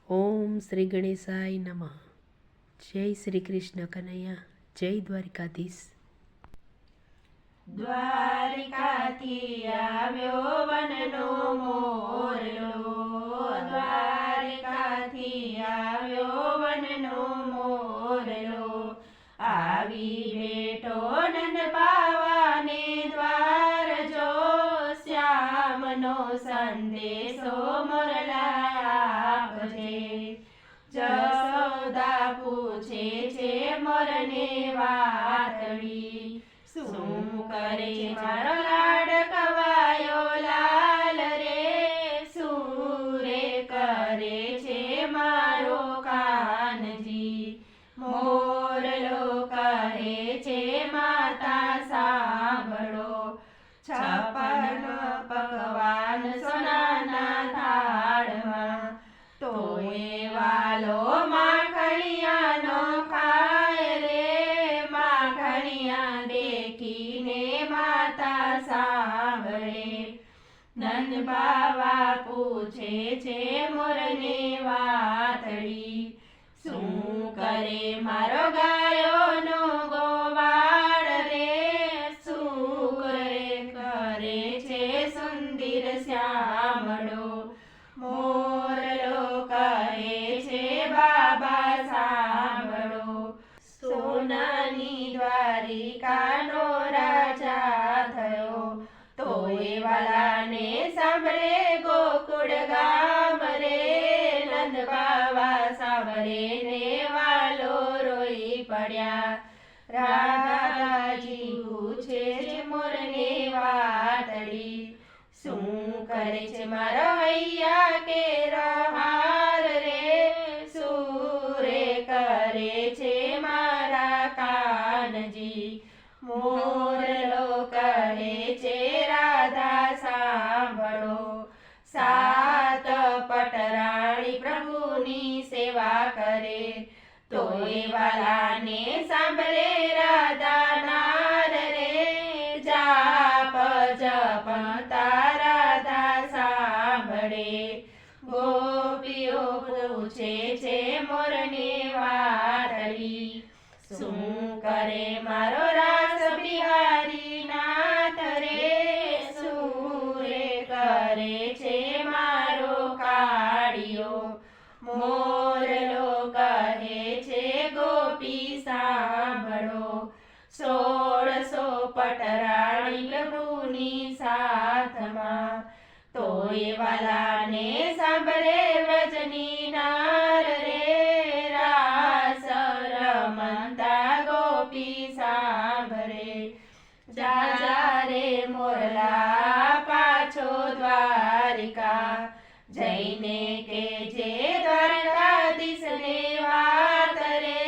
ઓમ શ્રી ગણેશાય નમઃ. જય શ્રી કૃષ્ણ કનૈયા. જય દ્વારિકાધીશ. દ્વારિકાથી આવ્યો વનનો મોરલો, દ્વારિકાથી આવ્યો વનનો મોરલો, આવી બેઠો નંદ બાવાને દ્વાર જો, શ્યામનો સંદેશો મોરલા આપજે. જશોદા પૂછે છે મોરને વાતડી, શું કરે છે મારો લાડ કવાયો લાલ રે, શું રે કરે છે મારો કાનજી. મોરલો કહે છે માતા સાંભળો, 56 પકવાન સોનાના થાળમાં, તોય વાલો માખણિયાનો ખાય રે. માખણિયા દેખીને માતા સાંભળે, નંદ બાવા પૂછે છે મોરને વાતડી, શું કરે મારો ગાયોનો ગોવાળ રે, શું કરે છે સુંદર શ્યામળો. મોરલો કહે છે બાબા સાંભળો, સોનાની દ્વારિકાનો રાજા થયો, તોય વાલાને સાંભળે ગોકુળ ગામ રે. નંદ બાવા સાંભળે ને વાલો રોઈ પડ્યા. રાધાજી પૂછે છે મોરને વાતડી, શું કરે છે મારો હૈયા કેરો હાર રે, શું રે કરે છે મારા કાનજી. મોરલો કહે છે રાધા સાંભળો, 7 પટરાણી પ્રભુની સેવા કરે, તોય વાલાને સાંભળે રાધા નાર રે. જાપ જપતા રાધા સાંભળે, ગોપીઓ પૂછે છે મોરને વાતડી, શું કરે મારો રાસ બિહારી નાથ રે, શું રે કરે છે મારો કાળિયો. મોરલો કહે છે ગોપી સાંભળો, 1600 પટરાણી પ્રભુની સાથમાં, તોય વાલાને સાંભળે વ્રજની નાર રે. રાસ રમતા ગોપી સાંભળે, જા રે મોરલા પાછો દ્વારિકા, જઈને કેજે દ્વારકાધીશને વાત રે.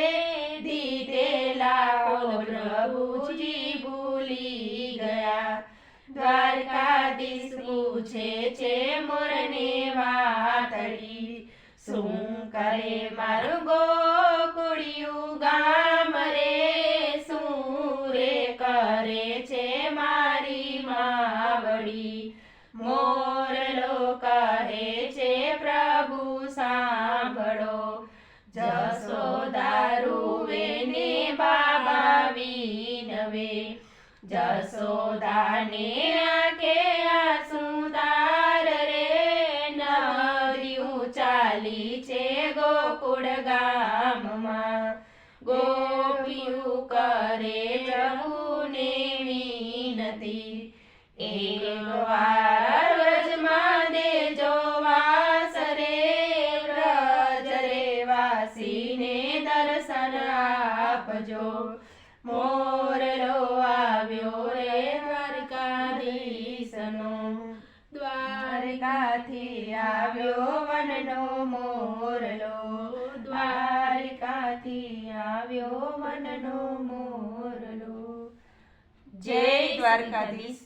દીધેલા કોલ પ્રભુજી ભૂલી ગયા, દ્વારકાધીશ પૂછે છે મોરને વાતડી, શું કરે મારું ગોકુળિયું ગામ રે, શું રે કરે છે મારી માવડી. મોરલો કહે છે પ્રભુ સાંભળો, જશોદા રૂવે ને બાબા વિનવે, જશોદાને આંખે આંસુ ધાર રે. નદીયું ચાલી છે ગોકુળ ગામમાં, ગોપીયું કરે પ્રભુને વિનતી, એકવાર વ્રજમાં દેજો વાસ રે. વ્રજ રે વાસીને દર્શન આપજો, મોરલો આવ્યો રે દ્વારકાધીશનો. દ્વારકાથી આવ્યો વનનો મોરલો, દ્વારકાથી આવ્યો વનનો મોરલો. જય દ્વારકાધીશ.